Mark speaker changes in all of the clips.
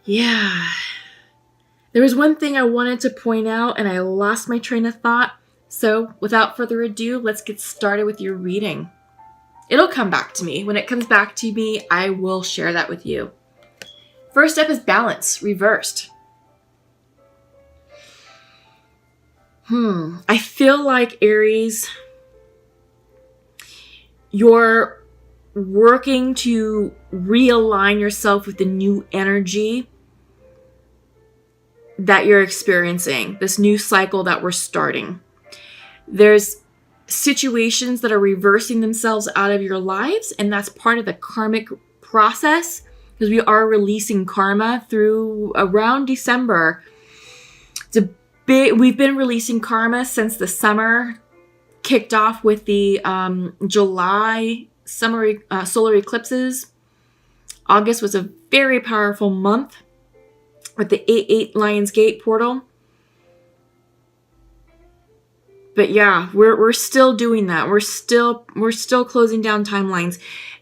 Speaker 1: Yeah. There was one thing I wanted to point out and I lost my train of thought. So without further ado, let's get started with your reading. It'll come back to me. When it comes back to me, I will share that with you. First up is balance, reversed. I feel like, Aries, you're working to realign yourself with the new energy that you're experiencing, this new cycle that we're starting. There's situations that are reversing themselves out of your lives, and that's part of the karmic process, because we are releasing karma through around December. We've been releasing karma since the summer kicked off with the July summer solar eclipses. August was a very powerful month with the 8/8 Lions Gate portal. But yeah, we're still doing that. We're still closing down timelines.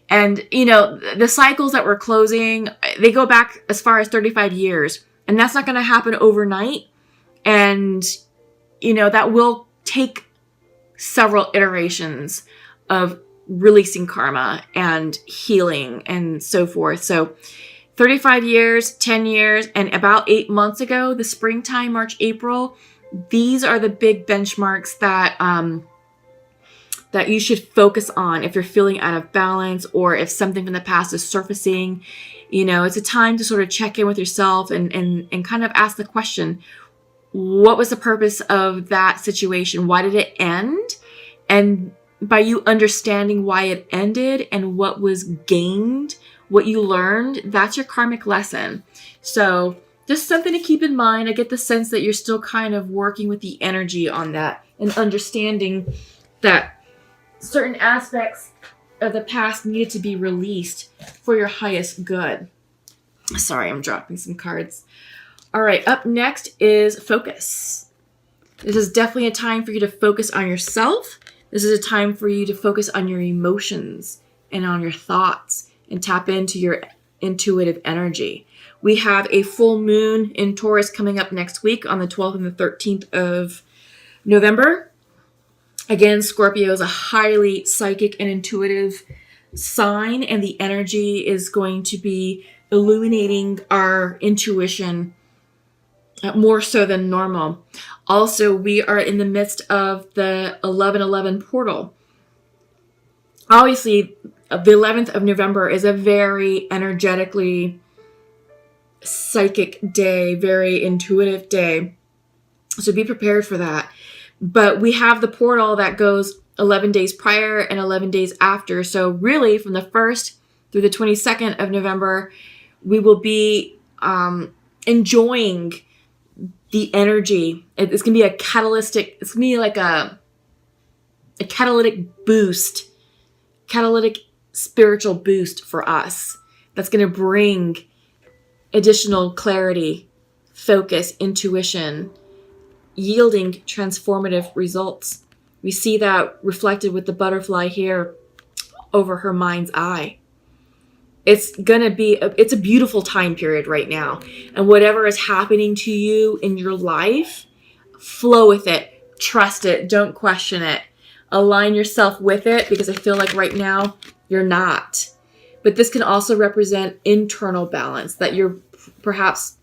Speaker 1: And you know, the cycles that we're closing, they go back as far as 35 years. And that's not going to happen overnight. And you know, that will take several iterations of releasing karma and healing and so forth. So 35 years, 10 years, and about 8 months ago, the springtime, March, April, these are the big benchmarks that that you should focus on if you're feeling out of balance or if something from the past is surfacing. You know, it's a time to sort of check in with yourself and kind of ask the question, what was the purpose of that situation? Why did it end? And by you understanding why it ended and what was gained, what you learned, that's your karmic lesson. So just something to keep in mind. I get the sense that you're still kind of working with the energy on that and understanding that certain aspects of the past needed to be released for your highest good. Sorry, I'm dropping some cards. All right, up next is focus. This is definitely a time for you to focus on yourself. This is a time for you to focus on your emotions and on your thoughts and tap into your intuitive energy. We have a full moon in Taurus coming up next week on the 12th and the 13th of November. Again, Scorpio is a highly psychic and intuitive sign, and the energy is going to be illuminating our intuition more so than normal. Also, we are in the midst of the 11/11 portal. Obviously, the 11th of November is a very energetically psychic day, very intuitive day. So be prepared for that. But we have the portal that goes 11 days prior and 11 days after. So really, from the 1st through the 22nd of November, we will be enjoying the energy. It's going to be it's going to be like a catalytic boost, catalytic spiritual boost for us. That's going to bring additional clarity, focus, intuition, yielding transformative results. We see that reflected with the butterfly here over her mind's eye. It's a beautiful time period right now. And whatever is happening to you in your life, flow with it, trust it, don't question it. Align yourself with it, because I feel like right now you're not. But this can also represent internal balance, that you're perhaps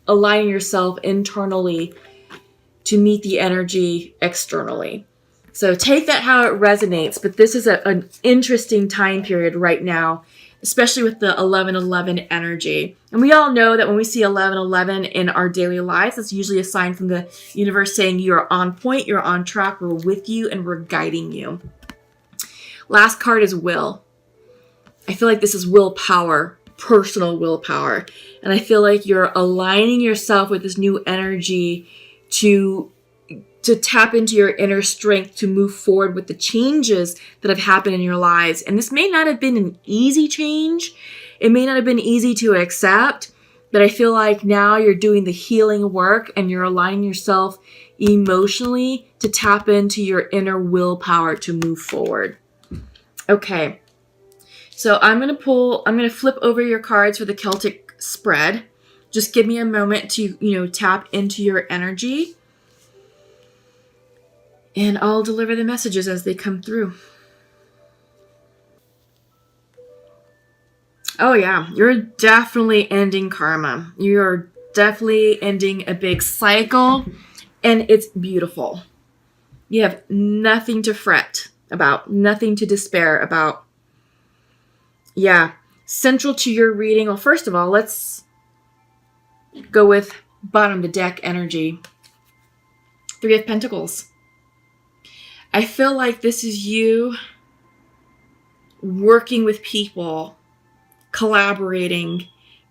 Speaker 1: aligning yourself internally to meet the energy externally. So take that how it resonates, but this is an interesting time period right now, especially with the 11/11 energy. And we all know that when we see 11/11 in our daily lives, that's usually a sign from the universe saying you are on point, you're on track, we're with you, and we're guiding you. Last card is will. I feel like this is willpower, personal willpower. And I feel like you're aligning yourself with this new energy to tap into your inner strength to move forward with the changes that have happened in your lives. And this may not have been an easy change. It may not have been easy to accept, but I feel like now you're doing the healing work and you're aligning yourself emotionally to tap into your inner willpower to move forward. Okay. So I'm going to flip over your cards for the Celtic spread. Just give me a moment to, tap into your energy, and I'll deliver the messages as they come through. Oh yeah, you're definitely ending karma. You're definitely ending a big cycle, and it's beautiful. You have nothing to fret about, nothing to despair about. Yeah, central to your reading. Well, first of all, let's go with bottom of the deck energy. Three of Pentacles. I feel like this is you working with people, collaborating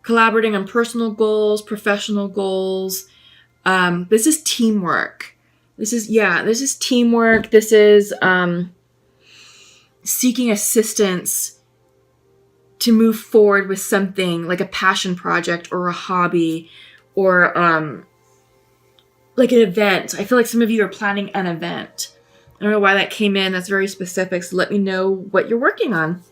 Speaker 1: on personal goals, professional goals. This is teamwork. This is teamwork. This is seeking assistance to move forward with something like a passion project or a hobby or like an event. I feel like some of you are planning an event. I don't know why that came in. That's very specific. So let me know what you're working on.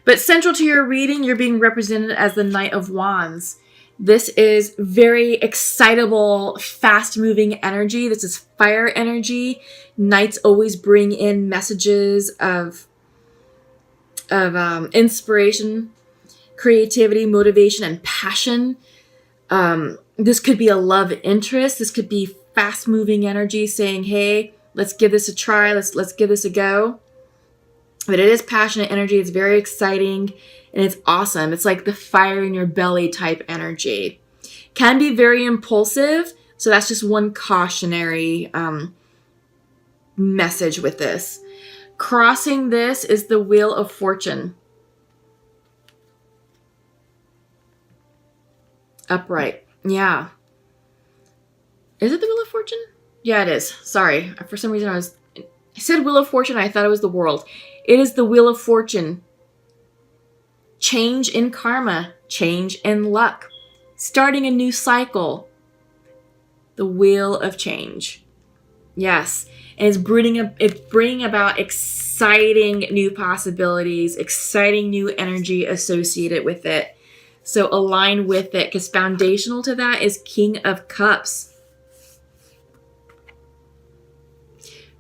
Speaker 1: But central to your reading, you're being represented as the Knight of Wands. This is very excitable, fast-moving energy. This is fire energy. Knights always bring in messages of inspiration, creativity, motivation, and passion. This could be a love interest. This could be fast-moving energy saying, hey, let's give this a try. Let's give this a go. But it is passionate energy. It's very exciting and it's awesome. It's like the fire in your belly type energy. Can be very impulsive. So that's just one cautionary message with this. Crossing this is the Wheel of Fortune. Upright. Yeah. Is it the Wheel of Fortune? Yeah, it is. Sorry. For some reason I said Wheel of Fortune. I thought it was the world. It is the Wheel of Fortune. Change in karma. Change in luck. Starting a new cycle. The Wheel of Change. Yes. And it's bringing about exciting new possibilities, exciting new energy associated with it. So align with it, because foundational to that is King of Cups.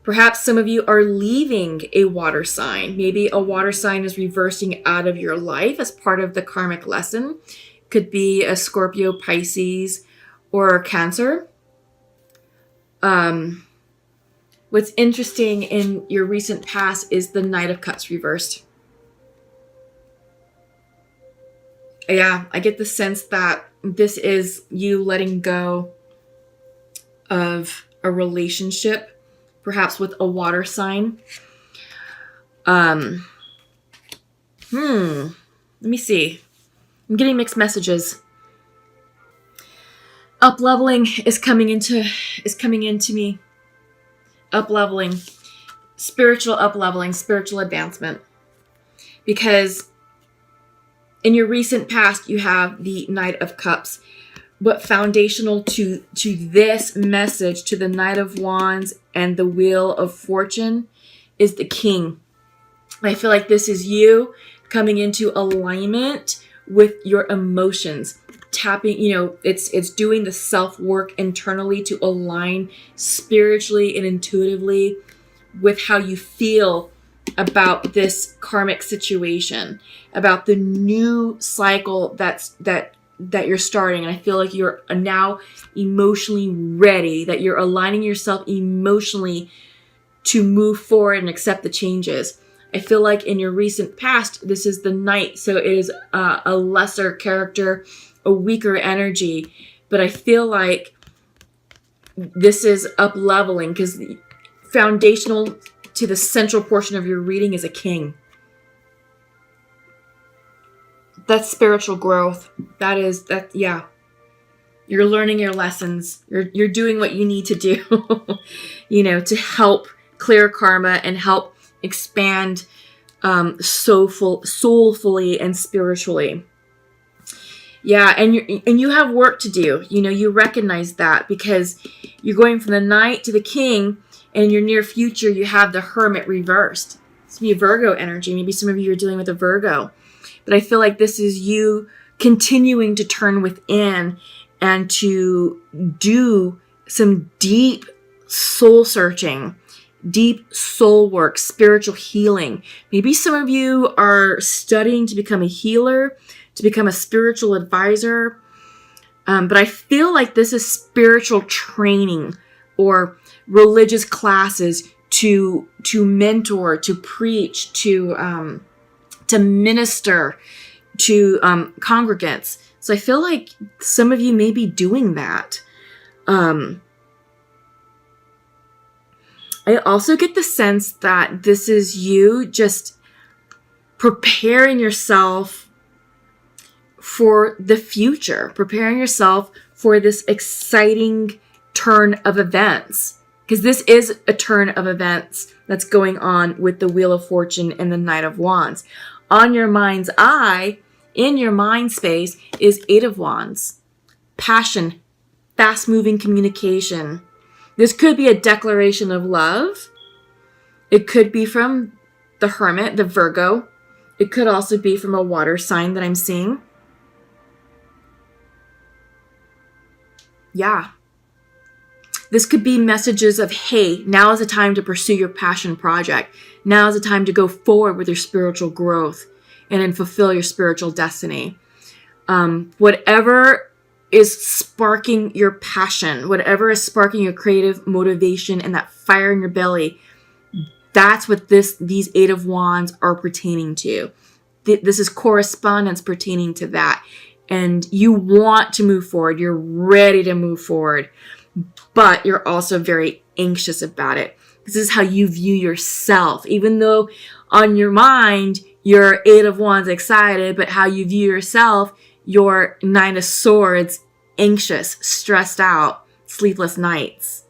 Speaker 1: Perhaps some of you are leaving a water sign. Maybe a water sign is reversing out of your life as part of the karmic lesson. Could be a Scorpio, Pisces, or Cancer. What's interesting in your recent past is the Knight of Cups reversed. Yeah, I get the sense that this is you letting go of a relationship, perhaps with a water sign. Let me see. I'm getting mixed messages. Up-leveling is coming into me. Up-leveling. Spiritual up-leveling, spiritual advancement. Because in your recent past, you have the Knight of Cups. But foundational to this message, to the Knight of Wands and the Wheel of Fortune, is the King. I feel like this is you coming into alignment with your emotions. Tapping, it's doing the self-work internally to align spiritually and intuitively with how you feel about this karmic situation, about the new cycle that you're starting. And I feel like you're now emotionally ready, that you're aligning yourself emotionally to move forward and accept the changes. I feel like in your recent past, this is the Knight, so it is a lesser character, a weaker energy, but I feel like this is up leveling because foundational to the central portion of your reading is a King. That's spiritual growth. Yeah. You're learning your lessons. You're doing what you need to do, to help clear karma and help expand soulfully and spiritually. Yeah, and you have work to do. You recognize that because you're going from the Knight to the King, and in your near future you have the Hermit reversed. It's be a Virgo energy. Maybe some of you are dealing with a Virgo. But I feel like this is you continuing to turn within and to do some deep soul searching, deep soul work, spiritual healing. Maybe some of you are studying to become a healer, to become a spiritual advisor. But I feel like this is spiritual training or religious classes to mentor, to preach, to minister to congregants. So I feel like some of you may be doing that. I also get the sense that this is you just preparing yourself for the future, preparing yourself for this exciting turn of events. Because this is a turn of events that's going on with the Wheel of Fortune and the Knight of Wands. On your mind's eye, in your mind space, is Eight of Wands. Passion, fast-moving communication. This could be a declaration of love. It could be from the Hermit, the Virgo. It could also be from a water sign that I'm seeing. Yeah. This could be messages of, hey, now is the time to pursue your passion project. Now is the time to go forward with your spiritual growth and then fulfill your spiritual destiny. Whatever is sparking your passion, whatever is sparking your creative motivation and that fire in your belly, that's what these Eight of Wands are pertaining to. This is correspondence pertaining to that. And you want to move forward. You're ready to move forward. But you're also very anxious about it. This is how you view yourself. Even though on your mind, you're Eight of Wands excited, but how you view yourself, you're Nine of Swords, anxious, stressed out, sleepless nights.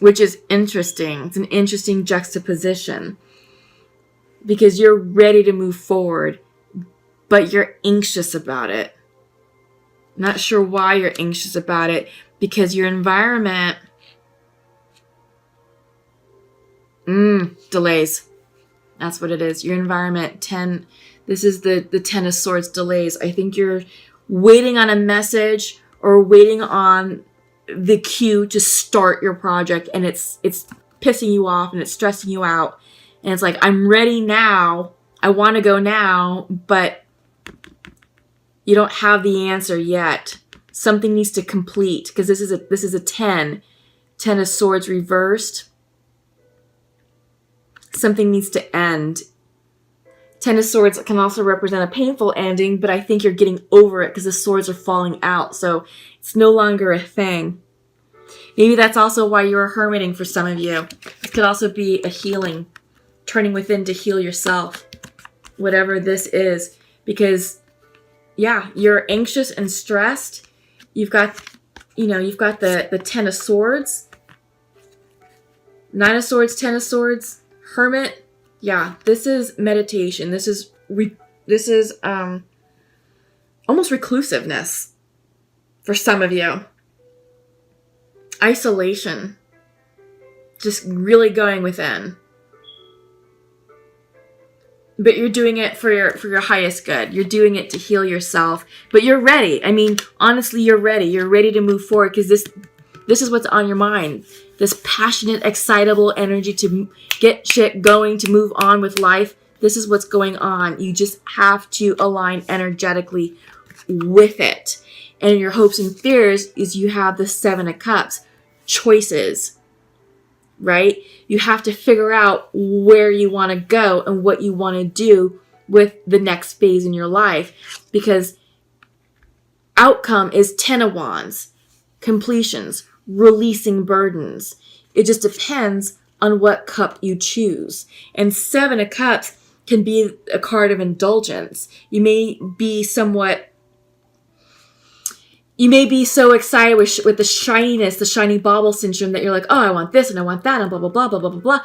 Speaker 1: Which is interesting. It's an interesting juxtaposition. Because you're ready to move forward, but you're anxious about it. Not sure why you're anxious about it, because your environment delays. That's what it is. Your environment, 10. This is the 10 of Swords, delays. I think you're waiting on a message or waiting on the cue to start your project, and it's pissing you off and it's stressing you out. And it's like, I'm ready now. I want to go now, but you don't have the answer yet. Something needs to complete, because this is a 10. 10 of Swords reversed. Something needs to end. 10 of Swords can also represent a painful ending, but I think you're getting over it because the swords are falling out, so it's no longer a thing. Maybe that's also why you're hermiting for some of you. It could also be a healing, turning within to heal yourself, whatever this is, because yeah, you're anxious and stressed. You've got the 10 of Swords, 9 of Swords, 10 of Swords, Hermit. Yeah, this is meditation. This is almost reclusiveness for some of you. Isolation. Just really going within. But you're doing it for your highest good. You're doing it to heal yourself. But you're ready. I mean, honestly, you're ready. You're ready to move forward because this is what's on your mind. This passionate, excitable energy to get shit going, to move on with life. This is what's going on. You just have to align energetically with it. And your hopes and fears is you have the 7 of Cups. Choices. Right? You have to figure out where you want to go and what you want to do with the next phase in your life. Because outcome is 10 of Wands. Completions. Releasing burdens. It just depends on what cup you choose. And 7 of Cups can be a card of indulgence. You may be so excited with the shininess, the shiny bauble syndrome, that you're like, oh, I want this and I want that and blah, blah, blah, blah, blah, blah, blah.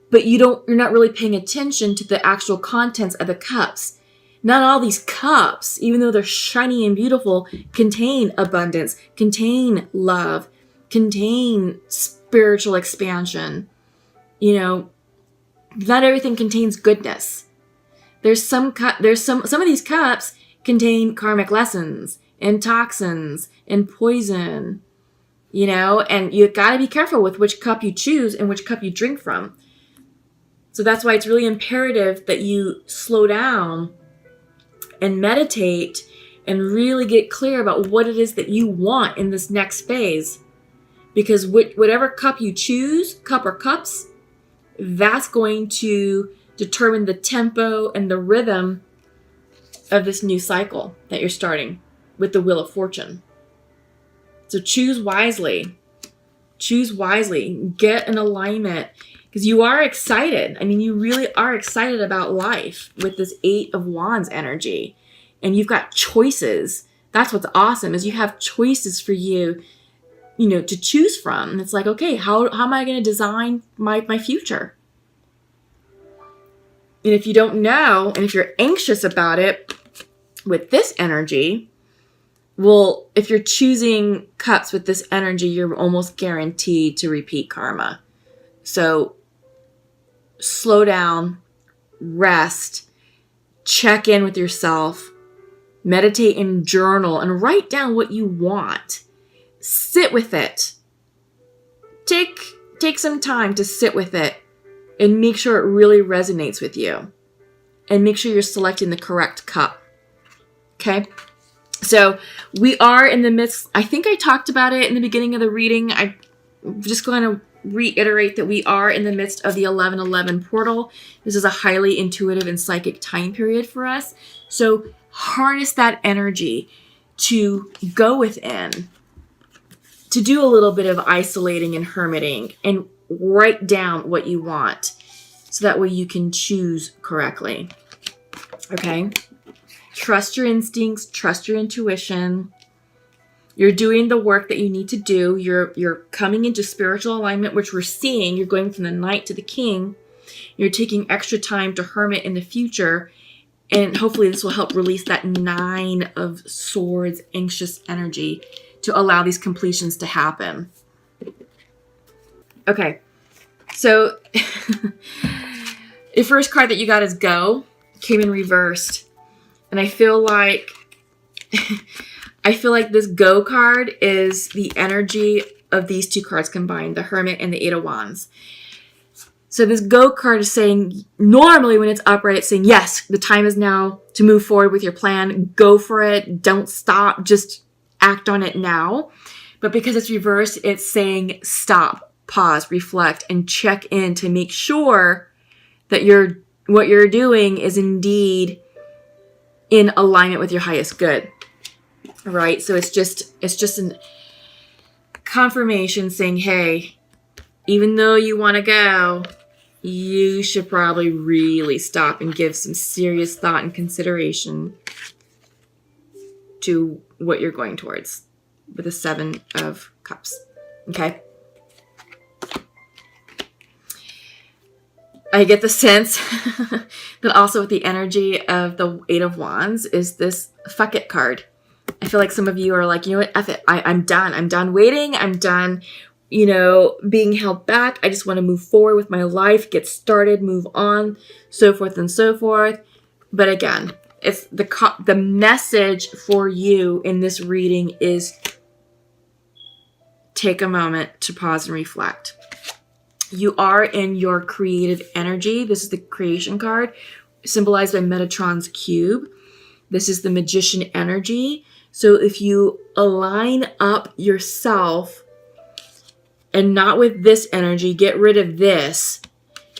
Speaker 1: But you're not really paying attention to the actual contents of the cups. Not all these cups, even though they're shiny and beautiful, contain abundance, contain love, contain spiritual expansion. Not everything contains goodness. Some of these cups contain karmic lessons and toxins and poison, and you got to be careful with which cup you choose and which cup you drink from. So that's why it's really imperative that you slow down and meditate and really get clear about what it is that you want in this next phase. Because whatever cup you choose, cup or cups, that's going to determine the tempo and the rhythm of this new cycle that you're starting with the Wheel of Fortune. So choose wisely. Choose wisely. Get an alignment. Because you are excited. I mean, you really are excited about life with this 8 of Wands energy. And you've got choices. That's what's awesome, is you have choices for you, to choose from. And it's like, okay, how am I going to design my future? And if you don't know, and if you're anxious about it with this energy, well, if you're choosing cups with this energy, you're almost guaranteed to repeat karma. So slow down, rest, check in with yourself, meditate and journal, and write down what you want. Sit with it. Take some time to sit with it and make sure it really resonates with you. And make sure you're selecting the correct cup. Okay? So we are in the midst, I think I talked about it in the beginning of the reading. I'm just going to reiterate that we are in the midst of the 11/11 portal. This is a highly intuitive and psychic time period for us. So harness that energy to go within, to do a little bit of isolating and hermiting, and write down what you want so that way you can choose correctly. Okay? Trust your instincts, trust your intuition. You're doing the work that you need to do. You're coming into spiritual alignment, which we're seeing. You're going from the Knight to the King. You're taking extra time to hermit in the future. And hopefully this will help release that 9 of Swords, anxious energy to allow these completions to happen. Okay. So the first card that you got is Go. Came in reversed. And I feel like this Go card is the energy of these two cards combined, the Hermit and the 8 of Wands. So this Go card is saying, normally when it's upright, it's saying, yes, the time is now to move forward with your plan. Go for it. Don't stop. Just act on it now. But because it's reversed, it's saying stop, pause, reflect, and check in to make sure that what you're doing is indeed in alignment with your highest good. Right? So it's just a confirmation saying, hey, even though you want to go, you should probably really stop and give some serious thought and consideration to what you're going towards with the 7 of Cups. Okay? I get the sense that also with the energy of the 8 of Wands is this fuck it card. I feel like some of you are like, you know what, F it. I'm done. I'm done waiting. I'm done, being held back. I just want to move forward with my life, get started, move on, so forth and so forth. But again, it's the message for you in this reading is take a moment to pause and reflect. You are in your creative energy. This is the creation card, symbolized by Metatron's cube. This is the magician energy. So if you align up yourself and not with this energy, get rid of this.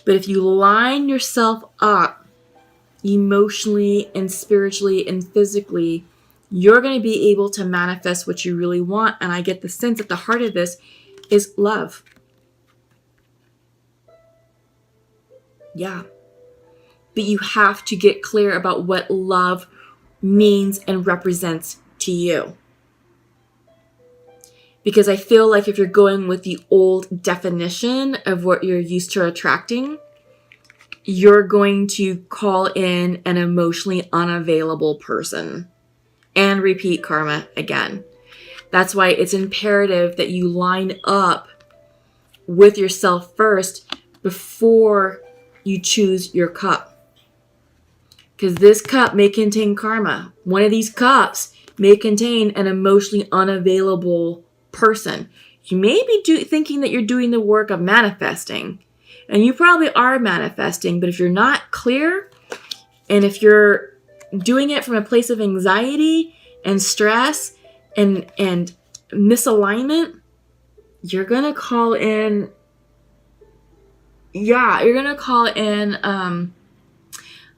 Speaker 1: But if you line yourself up emotionally and spiritually and physically, you're going to be able to manifest what you really want. And I get the sense at the heart of this is love. Yeah. But you have to get clear about what love means and represents to you. Because I feel like if you're going with the old definition of what you're used to attracting, you're going to call in an emotionally unavailable person and repeat karma again. That's why it's imperative that you line up with yourself first before you choose your cup. Because this cup may contain karma. One of these cups may contain an emotionally unavailable person. You may be thinking that you're doing the work of manifesting. And you probably are manifesting. But if you're not clear, and if you're doing it from a place of anxiety and stress and misalignment, you're going to call in,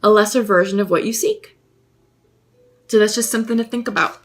Speaker 1: a lesser version of what you seek. So that's just something to think about.